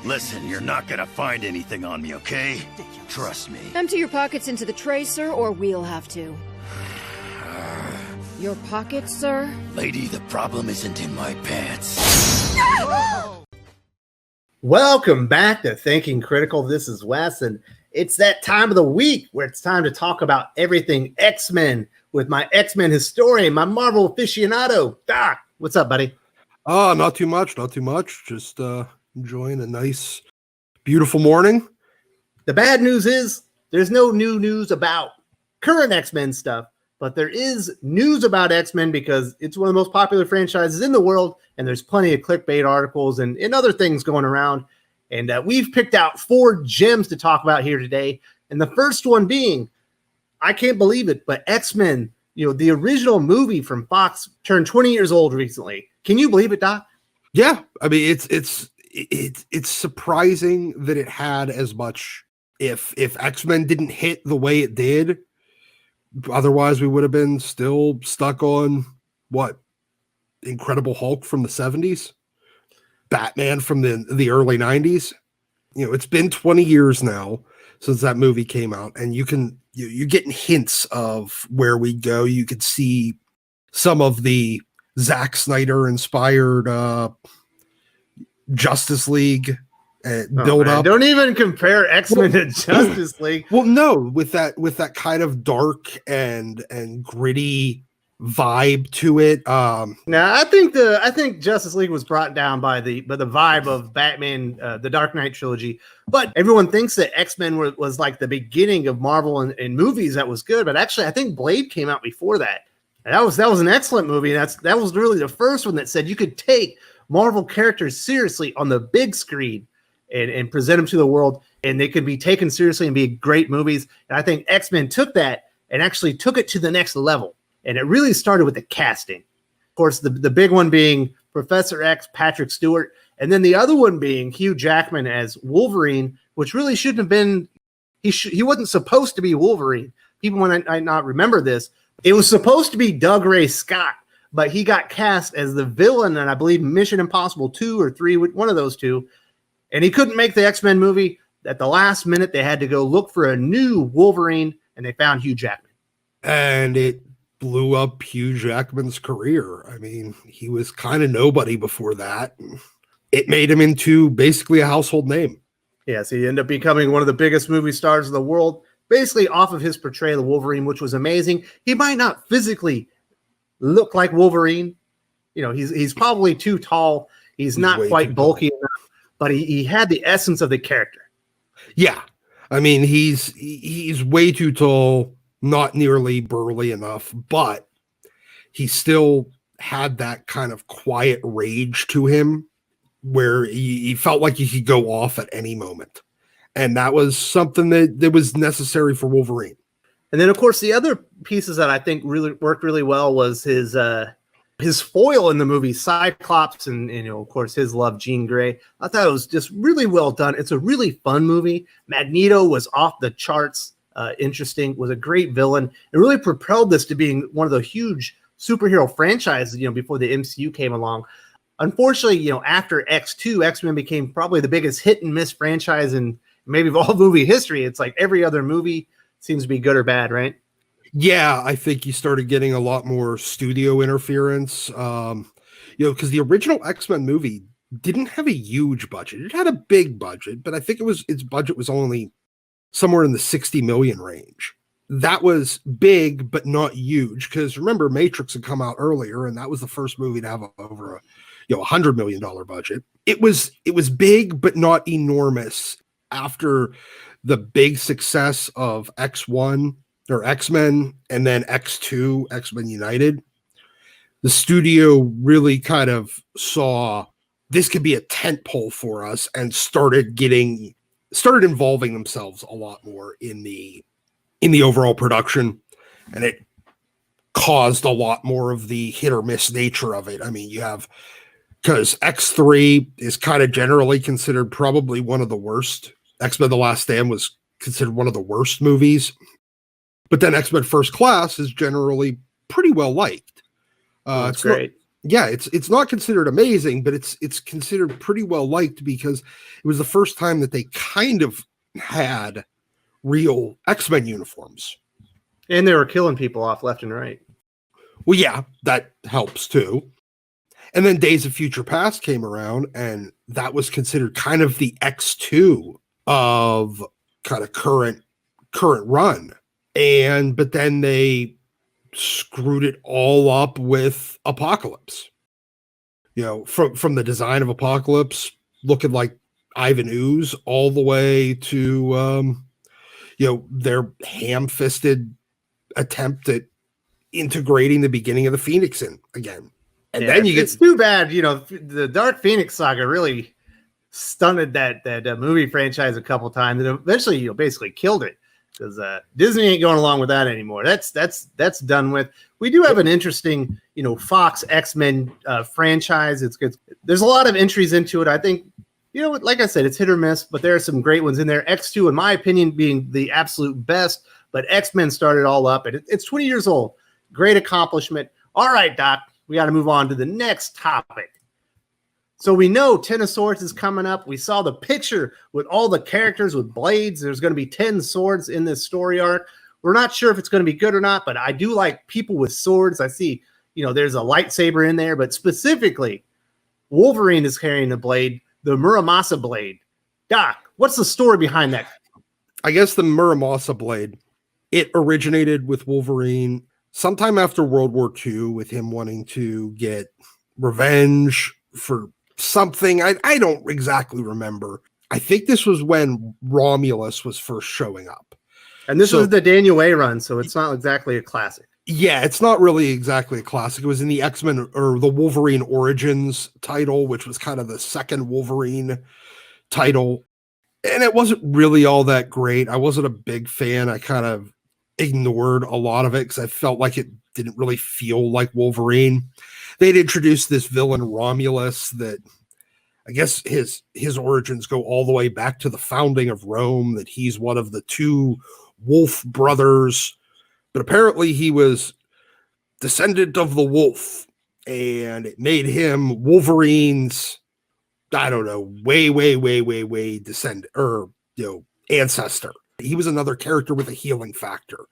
Listen, you're not gonna find anything on me, okay? Trust me. Empty your pockets into the tray, sir, or we'll have to. Your pockets, sir? Lady, the problem isn't in my pants. Welcome back to Thinking Critical. This is Wes, and it's that time of the week where it's time to talk about everything X-Men with my X-Men historian, my Marvel aficionado, Doc. What's up, buddy? Not too much. Just enjoying a nice, beautiful morning. The bad news is there's no new news about current X-Men stuff, but there is news about X-Men because it's one of the most popular franchises in the world, and there's plenty of clickbait articles and other things going around. And we've picked out 4 gems to talk about here today. And the first one being, I can't believe it, but X-Men, the original movie from Fox turned 20 years old recently. Can you believe it, Doc? Yeah, I mean it's surprising that it had as much. If X-Men didn't hit the way it did, otherwise we would have been still stuck on what? Incredible Hulk from the 70s, Batman from the early 90s. It's been 20 years now since that movie came out, and you're getting hints of where we go. You could see some of the Zack Snyder inspired Justice League build up. Don't even compare X-Men to Justice League. Well, no, with that kind of dark and gritty vibe to it. Now, I think Justice League was brought down by the vibe of Batman, the Dark Knight trilogy. But everyone thinks that X-Men was like the beginning of Marvel and movies that was good. But actually, I think Blade came out before that. And that was an excellent movie. And that was really the first one that said you could take Marvel characters seriously on the big screen and present them to the world, and they could be taken seriously and be great movies. And I think X-Men took that and actually took it to the next level. And it really started with the casting. Of course, the big one being Professor X, Patrick Stewart, and then the other one being Hugh Jackman as Wolverine, which really shouldn't have been. He wasn't supposed to be Wolverine. People might not remember this. It was supposed to be Doug Ray Scott, but he got cast as the villain, and I believe Mission Impossible 2 or 3, one of those two. And he couldn't make the X-Men movie. At the last minute, they had to go look for a new Wolverine, and they found Hugh Jackman. And it blew up Hugh Jackman's career. I mean, he was kind of nobody before that. It made him into basically a household name. Yes, he ended up becoming one of the biggest movie stars of the world, basically off of his portrayal of Wolverine, which was amazing. He might not physically look like Wolverine. He's probably too tall. He's not quite bulky enough, but he had the essence of the character. Yeah. I mean, he's way too tall, not nearly burly enough, but he still had that kind of quiet rage to him where he felt like he could go off at any moment. And that was something that was necessary for Wolverine. And then, of course, the other pieces that I think really worked really well was his foil in the movie, Cyclops, and of course, his love, Jean Grey. I thought it was just really well done. It's a really fun movie. Magneto was off the charts, interesting, was a great villain. It really propelled this to being one of the huge superhero franchises, before the MCU came along. Unfortunately, after X2, X-Men became probably the biggest hit and miss franchise in maybe of all movie history. It's like every other movie seems to be good or bad, right? Yeah, I think you started getting a lot more studio interference. Because the original X-Men movie didn't have a huge budget. It had a big budget, but I think its budget was only somewhere in the 60 million range. That was big, but not huge. Because remember, Matrix had come out earlier, and that was the first movie to have over a $100 million budget. It was big, but not enormous. After the big success of X1 or X-Men and then X2, X-Men United, the studio really kind of saw this could be a tentpole for us and started involving themselves a lot more in the overall production, and it caused a lot more of the hit or miss nature of it. I mean, because X3 is kind of generally considered probably one of the worst. X-Men The Last Stand was considered one of the worst movies. But then X-Men First Class is generally pretty well liked. It's great. Yeah, it's not considered amazing, but it's considered pretty well liked because it was the first time that they kind of had real X-Men uniforms. And they were killing people off left and right. Well, yeah, that helps too. And then Days of Future Past came around, and that was considered kind of the X2 of kind of current run. But then they screwed it all up with Apocalypse. You know, from the design of Apocalypse looking like Ivan Ooze all the way to their ham-fisted attempt at integrating the beginning of the Phoenix in again. And then it's too bad, the Dark Phoenix saga really stunted that movie franchise a couple times, and eventually basically killed it, because Disney ain't going along with that anymore. That's done with. We do have an interesting Fox X-Men franchise. It's good. There's a lot of entries into it. I think like I said, it's hit or miss, but there are some great ones in there. X2, in my opinion, being the absolute best, but X-Men started all up, and it's 20 years old. Great accomplishment. All right, Doc, we got to move on to the next topic. So we know Ten of Swords is coming up. We saw the picture with all the characters with blades. There's going to be 10 swords in this story arc. We're not sure if it's going to be good or not, but I do like people with swords. I see, there's a lightsaber in there, but specifically, Wolverine is carrying a blade, the Maramusa Blade. Doc, what's the story behind that? I guess the Maramusa Blade, it originated with Wolverine sometime after World War II, with him wanting to get revenge for something. I don't exactly remember. I think this was when Romulus was first showing up. And this was the Daniel A run, so it's not exactly a classic. Yeah, it's not really exactly a classic. It was in the X-Men or the Wolverine Origins title, which was kind of the second Wolverine title. And it wasn't really all that great. I wasn't a big fan. I kind of ignored a lot of it because I felt like it didn't really feel like Wolverine. They'd introduced this villain Romulus that I guess his origins go all the way back to the founding of Rome, that he's one of the two wolf brothers, but apparently he was descendant of the wolf, and it made him Wolverine's, I don't know, way descendant or ancestor. He was another character with a healing factor.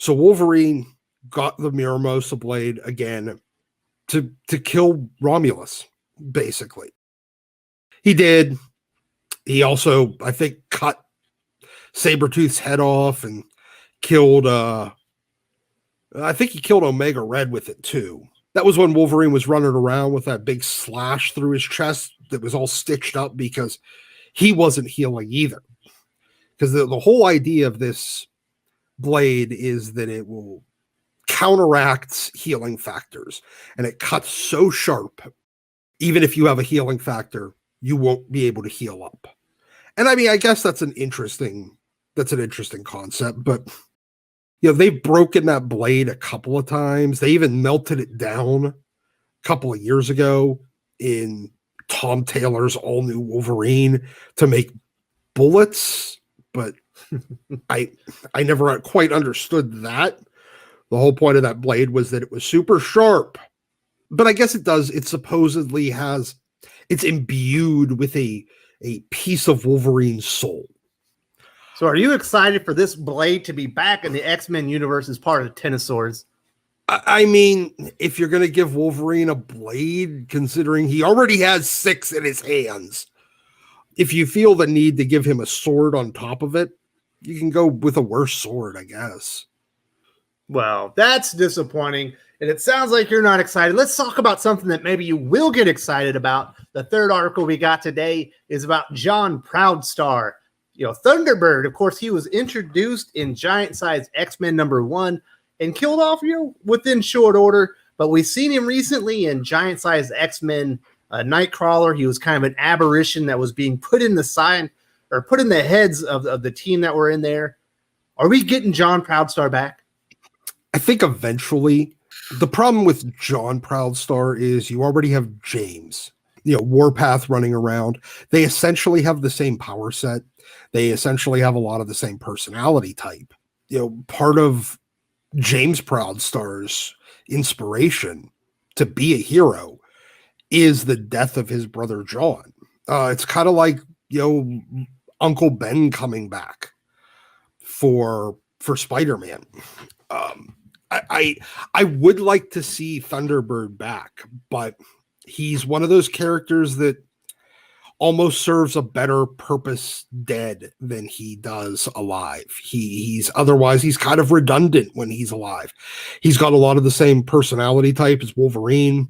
So Wolverine got the Maramusa Blade again to kill Romulus, basically. He did. He also, I think, cut Sabretooth's head off and killed I think he killed Omega Red with it too. That was when Wolverine was running around with that big slash through his chest that was all stitched up because he wasn't healing either. Because the whole idea of this blade is that it will counteract healing factors, and it cuts so sharp, even if you have a healing factor, you won't be able to heal up. And I mean, I guess that's an interesting concept, but they've broken that blade a couple of times. They even melted it down a couple of years ago in Tom Taylor's all new Wolverine to make bullets, but I never quite understood that. The whole point of that blade was that it was super sharp. But I guess it supposedly it's imbued with a piece of Wolverine's soul. So are you excited for this blade to be back in the X-Men universe as part of Ten of Swords? I mean, if you're going to give Wolverine a blade, considering he already has 6 in his hands, if you feel the need to give him a sword on top of it, you can go with a worse sword, I guess. Well, that's disappointing. And it sounds like you're not excited. Let's talk about something that maybe you will get excited about. The third article we got today is about John Proudstar. Thunderbird, of course, he was introduced in Giant Size X-Men #1 and killed off, within short order. But we've seen him recently in Giant Size X-Men Nightcrawler. He was kind of an aberration that was being put in put in the heads of the team that were in there. Are we getting John Proudstar back? I think eventually. The problem with John Proudstar is you already have James, Warpath running around. They essentially have the same power set. They essentially have a lot of the same personality type. Part of James Proudstar's inspiration to be a hero is the death of his brother John. It's kind of like, Uncle Ben coming back for Spider-Man. I would like to see Thunderbird back, but he's one of those characters that almost serves a better purpose dead than he does alive. He's kind of redundant when he's alive. He's got a lot of the same personality type as Wolverine.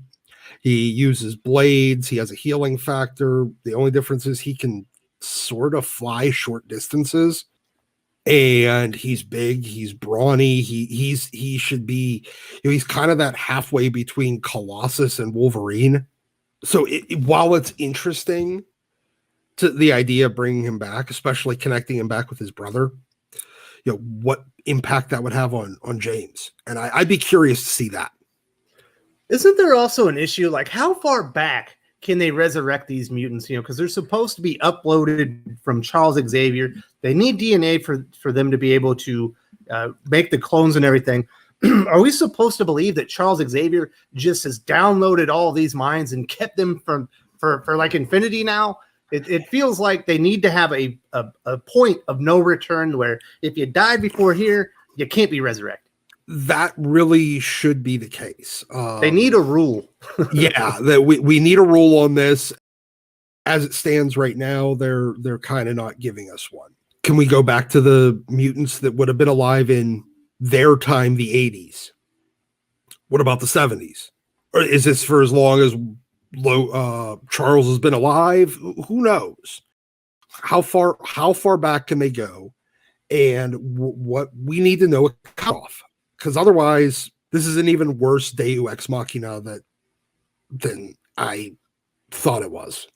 He uses blades. He has a healing factor. The only difference is he can sort of fly short distances. And he's big, he's brawny, he should be, he's kind of that halfway between Colossus and Wolverine. So while it's interesting to the idea of bringing him back, especially connecting him back with his brother, what impact that would have on James. And I'd be curious to see that. Isn't there also an issue, like how far back can they resurrect these mutants? Because they're supposed to be uploaded from Charles Xavier. They need DNA for them to be able to make the clones and everything. Are we supposed to believe that Charles Xavier just has downloaded all these minds and kept them for like infinity now? It feels like they need to have a point of no return where if you died before here, you can't be resurrected. That really should be the case. They need a rule. Yeah, that we need a rule on this. As it stands right now, they're kind of not giving us one. Can we go back to the mutants that would have been alive in their time, the 80s? What about the 70s? Or is this for as long as Charles has been alive? Who knows? How far back can they go? And what we need to know a cutoff. Because otherwise, this is an even worse Deus Ex Machina than I thought it was.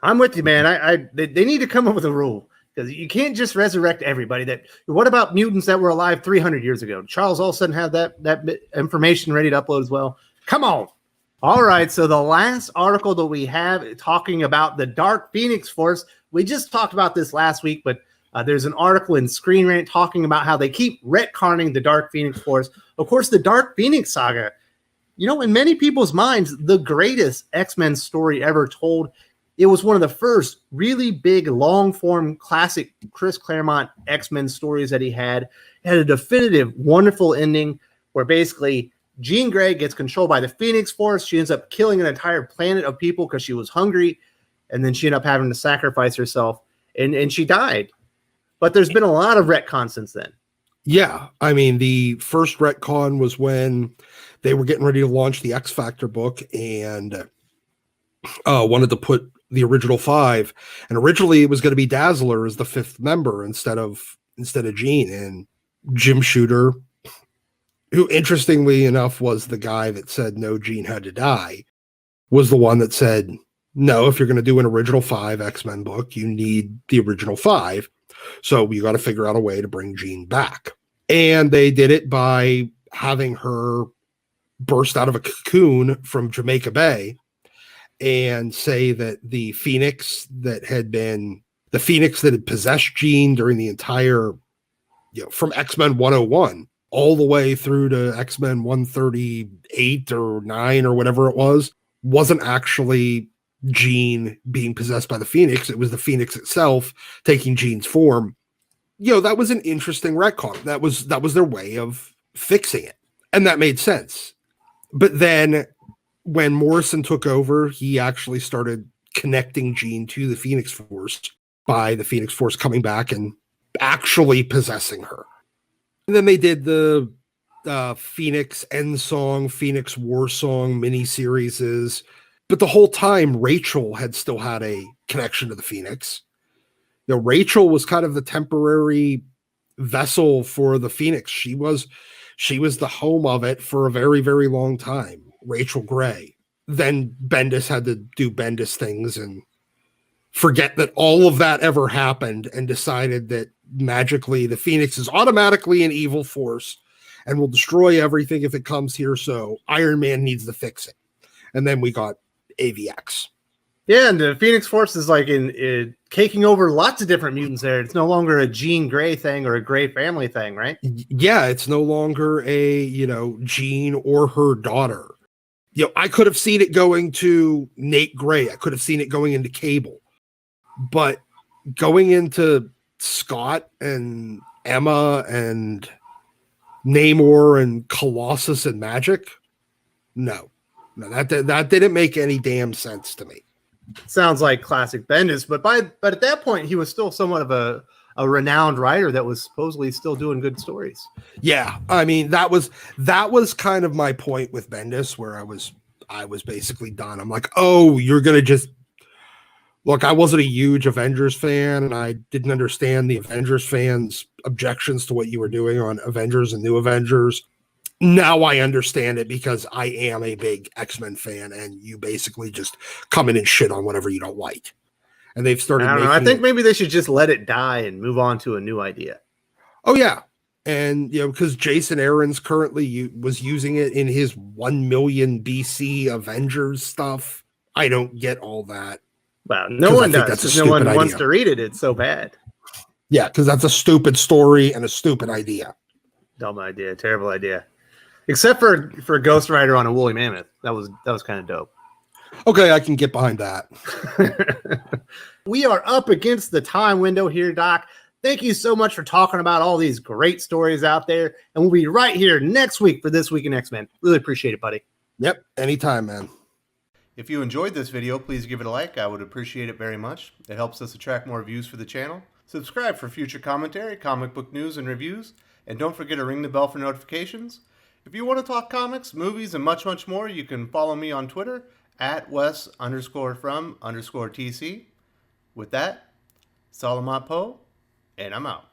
I'm with you, man. They need to come up with a rule, because you can't just resurrect everybody. What about mutants that were alive 300 years ago? Charles all of a sudden have that information ready to upload as well. Come on. All right, so the last article that we have talking about the Dark Phoenix Force, we just talked about this last week, but there's an article in Screen Rant talking about how they keep retconning the Dark Phoenix Force. Of course, the Dark Phoenix saga, in many people's minds, the greatest X-Men story ever told. It was one of the first really big, long-form, classic Chris Claremont X-Men stories that he had. It had a definitive, wonderful ending where basically Jean Grey gets controlled by the Phoenix Force. She ends up killing an entire planet of people because she was hungry, and then she ended up having to sacrifice herself, and she died. But there's been a lot of retcon since then. Yeah. I mean, the first retcon was when they were getting ready to launch the X Factor book and wanted to put the original 5. And originally it was going to be Dazzler as the 5th member instead of Jean. And Jim Shooter, who interestingly enough was the guy that said no, Jean had to die, was the one that said, no, if you're going to do an original 5 X-Men book, you need the original 5. So you got to figure out a way to bring Jean back. And they did it by having her burst out of a cocoon from Jamaica Bay and say that the Phoenix that had possessed Jean during the entire, from X-Men 101 all the way through to X-Men 138 or 9 or whatever it was, wasn't actually Jean being possessed by the Phoenix. It was the Phoenix itself taking Jean's form. That was an interesting retcon. That was their way of fixing it. And that made sense. But then when Morrison took over, he actually started connecting Jean to the Phoenix Force by the Phoenix Force coming back and actually possessing her. And then they did the Phoenix End Song, Phoenix War Song miniseries. But the whole time, Rachel had still had a connection to the Phoenix. Rachel was kind of the temporary vessel for the Phoenix. She was the home of it for a very, very long time. Rachel Gray. Then Bendis had to do Bendis things and forget that all of that ever happened and decided that magically the Phoenix is automatically an evil force and will destroy everything if it comes here. So Iron Man needs to fix it. And then we got AVX. Yeah, and the Phoenix Force is like in caking over lots of different mutants there. It's no longer a Jean Grey thing or a Grey family thing, right? Yeah, it's no longer a, Jean or her daughter. I could have seen it going to Nate Gray. I could have seen it going into Cable. But going into Scott and Emma and Namor and Colossus and Magic, no, that didn't make any damn sense to me. Sounds like classic Bendis, but at that point he was still somewhat of a renowned writer that was supposedly still doing good stories. Yeah, I mean that was kind of my point with Bendis, where I was basically done. I'm like, oh, you're gonna just look. I wasn't a huge Avengers fan, and I didn't understand the Avengers fans' objections to what you were doing on Avengers and New Avengers. Now I understand it because I am a big X-Men fan, and you basically just come in and shit on whatever you don't like. And they've started. I don't know. I think maybe they should just let it die and move on to a new idea. Oh yeah, and because Jason Aaron's currently was using it in his 1 million BC Avengers stuff. I don't get all that. Well, no one does. Because no one wants to read it. It's so bad. Yeah, because that's a stupid story and a stupid idea. Dumb idea. Terrible idea. Except for Ghost Rider on a woolly mammoth. That was kind of dope. Okay, I can get behind that. We are up against the time window here, Doc. Thank you so much for talking about all these great stories out there. And we'll be right here next week for This Week in X-Men. Really appreciate it, buddy. Yep, anytime, man. If you enjoyed this video, please give it a like. I would appreciate it very much. It helps us attract more views for the channel. Subscribe for future commentary, comic book news, and reviews. And don't forget to ring the bell for notifications. If you want to talk comics, movies, and much, much more, you can follow me on Twitter at Wes_from_TC. With that, Salamat Po, and I'm out.